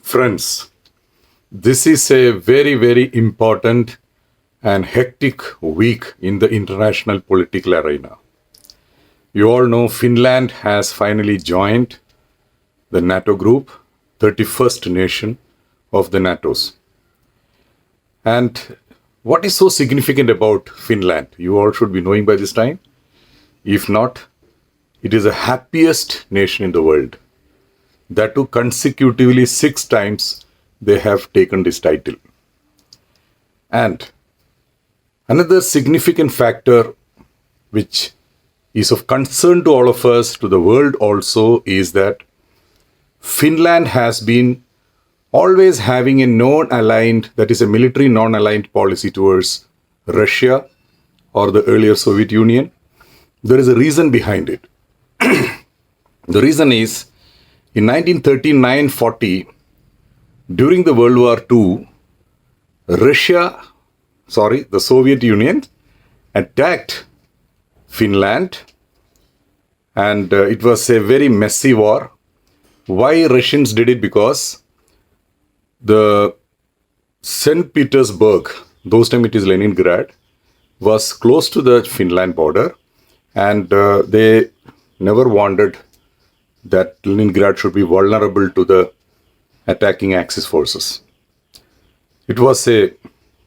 Friends, this is a very, very important and hectic week in the international political arena. You all know Finland has finally joined the NATO group, 31st nation of the NATO's. And what is so significant about Finland? You all should be knowing by this time. If not, it is the happiest nation in the world. That too consecutively 6 times they have taken this title. And another significant factor which is of concern to all of us, to the world also, is that Finland has been always having a non-aligned, that is a military non-aligned policy towards Russia or the earlier Soviet Union. There is a reason behind it. The reason is, in 1939-40, during the World War II, the Soviet Union attacked Finland, and it was a very messy war. Why Russians did it? Because the St. Petersburg, those time it is Leningrad, was close to the Finland border, and they never wanted that Leningrad should be vulnerable to the attacking Axis forces. It was a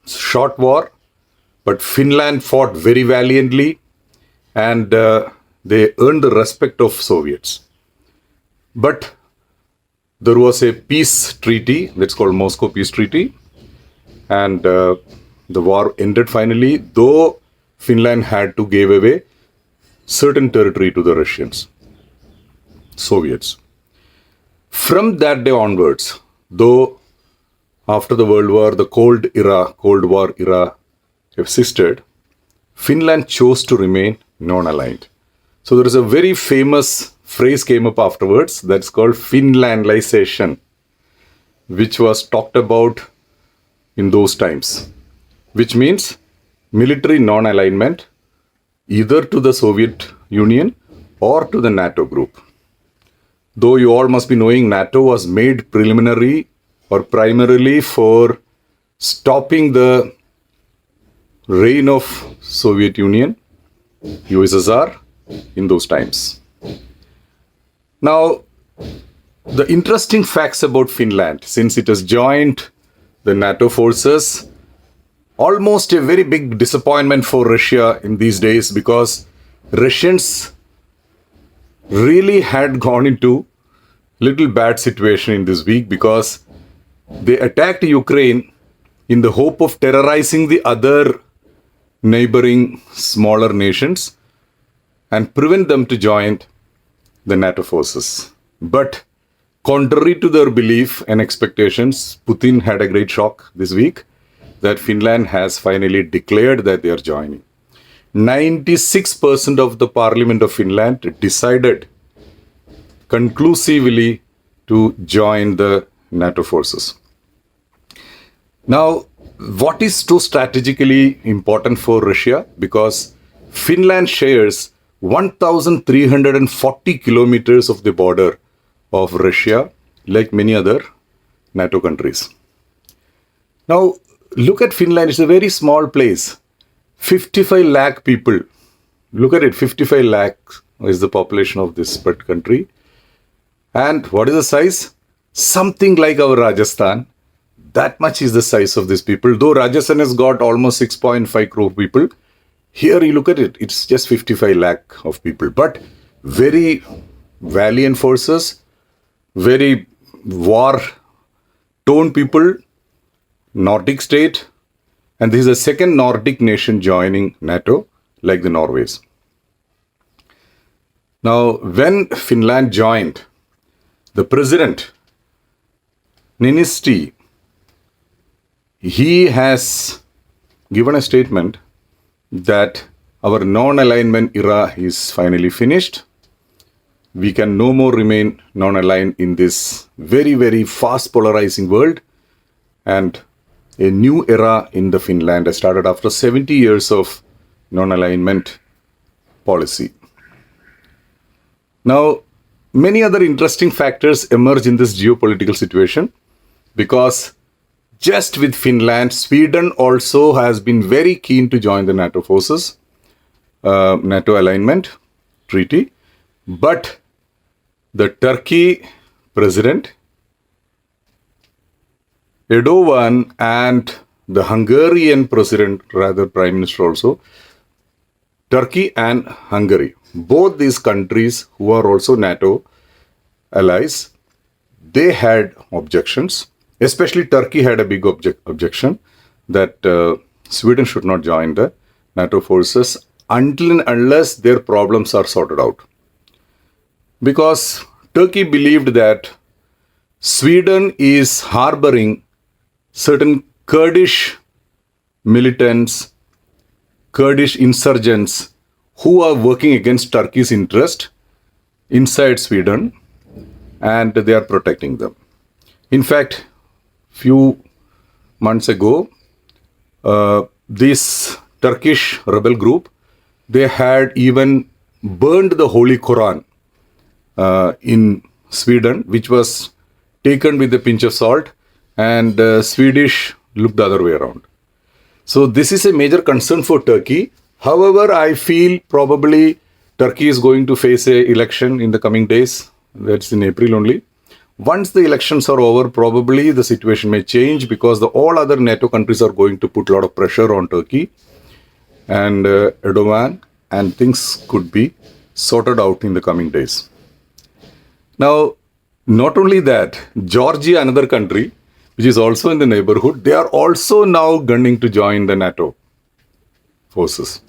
short war, but Finland fought very valiantly, and they earned the respect of Soviets. But there was a peace treaty, that's called Moscow Peace Treaty, and the war ended finally, though Finland had to give away certain territory to the Russians, Soviets. From that day onwards, though after the World War, the Cold War era existed, Finland chose to remain non-aligned. So there is a very famous phrase came up afterwards that's called Finlandization, which was talked about in those times, which means military non-alignment either to the Soviet Union or to the NATO group. Though you all must be knowing, NATO was made preliminary or primarily for stopping the reign of Soviet Union, USSR, in those times. Now, the interesting facts about Finland, since it has joined the NATO forces, almost a very big disappointment for Russia in these days, because Russians really had gone into little bad situation in this week, because they attacked Ukraine in the hope of terrorizing the other neighboring smaller nations and prevent them to join the NATO forces. But contrary to their belief and expectations, Putin had a great shock this week that Finland has finally declared that they are joining. 96% of the parliament of Finland decided conclusively to join the NATO forces. Now, what is so strategically important for Russia? Because Finland shares 1,340 kilometers of the border of Russia, like many other NATO countries. Now, look at Finland. It's a very small place. 55 lakh people. Look at it, 55 lakh is the population of this country. And what is the size? Something like our Rajasthan. That much is the size of these people. Though Rajasthan has got almost 6.5 crore people, here you look at it, it's just 55 lakh of people. But very valiant forces, very war-torn people, Nordic state, and this is the second Nordic nation joining NATO, like the Norways. Now, when Finland joined, the president, Niinisto, he has given a statement that our non-alignment era is finally finished. We can no more remain non-aligned in this very, very fast polarizing world. And a new era in the Finland has started after 70 years of non-alignment policy. Now, many other interesting factors emerge in this geopolitical situation. because just with Finland, Sweden also has been very keen to join the NATO forces, NATO alignment treaty. But the Turkey president, Erdogan, and the Hungarian president, rather Prime Minister also, Turkey and Hungary, both these countries who are also NATO allies, they had objections. Especially Turkey had a big objection that Sweden should not join the NATO forces until and unless their problems are sorted out. Because Turkey believed that Sweden is harboring certain Kurdish militants, Kurdish insurgents who are working against Turkey's interest inside Sweden, and they are protecting them. In fact, few months ago, this Turkish rebel group, they had even burned the Holy Quran in Sweden, which was taken with a pinch of salt, and Swedish looked the other way around. So this is a major concern for Turkey. However, I feel probably Turkey is going to face an election in the coming days. That's in April only. Once the elections are over, probably the situation may change because all other NATO countries are going to put a lot of pressure on Turkey and Erdogan, and things could be sorted out in the coming days. Now, not only that, Georgia, another country, which is also in the neighborhood, they are also now gunning to join the NATO forces.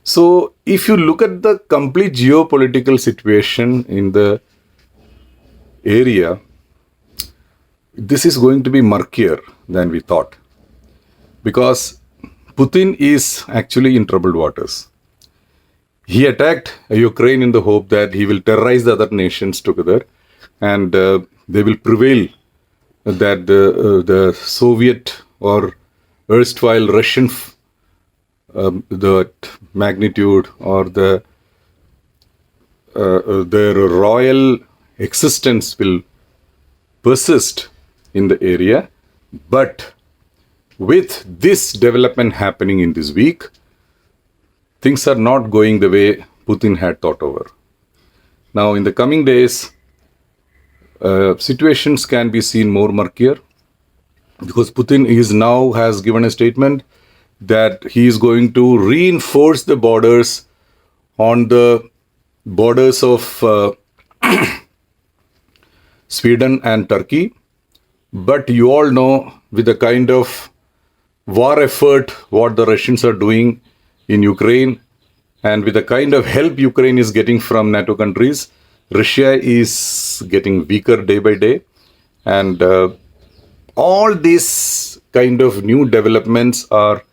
So, if you look at the complete geopolitical situation in the area, this is going to be murkier than we thought, because Putin is actually in troubled waters. He attacked Ukraine in the hope that he will terrorize the other nations together, and they will prevail that the Soviet or erstwhile Russian the magnitude or their royal existence will persist in the area. But with this development happening in this week, things are not going the way Putin had thought over. Now, in the coming days, situations can be seen more murkier, because Putin has given a statement that he is going to reinforce the borders on the borders of Sweden and Turkey. But you all know, with the kind of war effort what the Russians are doing in Ukraine, and with the kind of help Ukraine is getting from NATO countries, Russia is getting weaker day by day. And all these kind of new developments are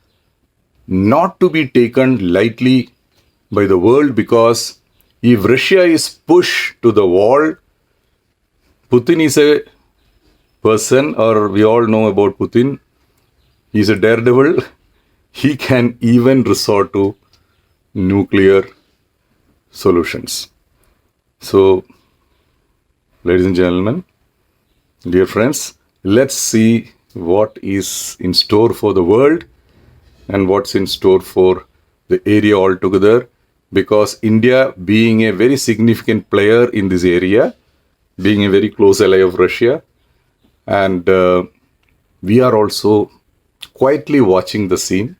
not to be taken lightly by the world, because if Russia is pushed to the wall, Putin is a person, or we all know about Putin, he's a daredevil. He can even resort to nuclear solutions. So, ladies and gentlemen, dear friends, let's see what is in store for the world and what's in store for the area altogether, because India, being a very significant player in this area, being a very close ally of Russia, and we are also quietly watching the scene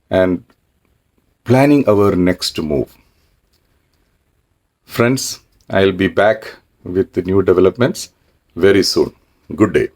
and planning our next move. Friends, I'll be back with the new developments very soon. Good day.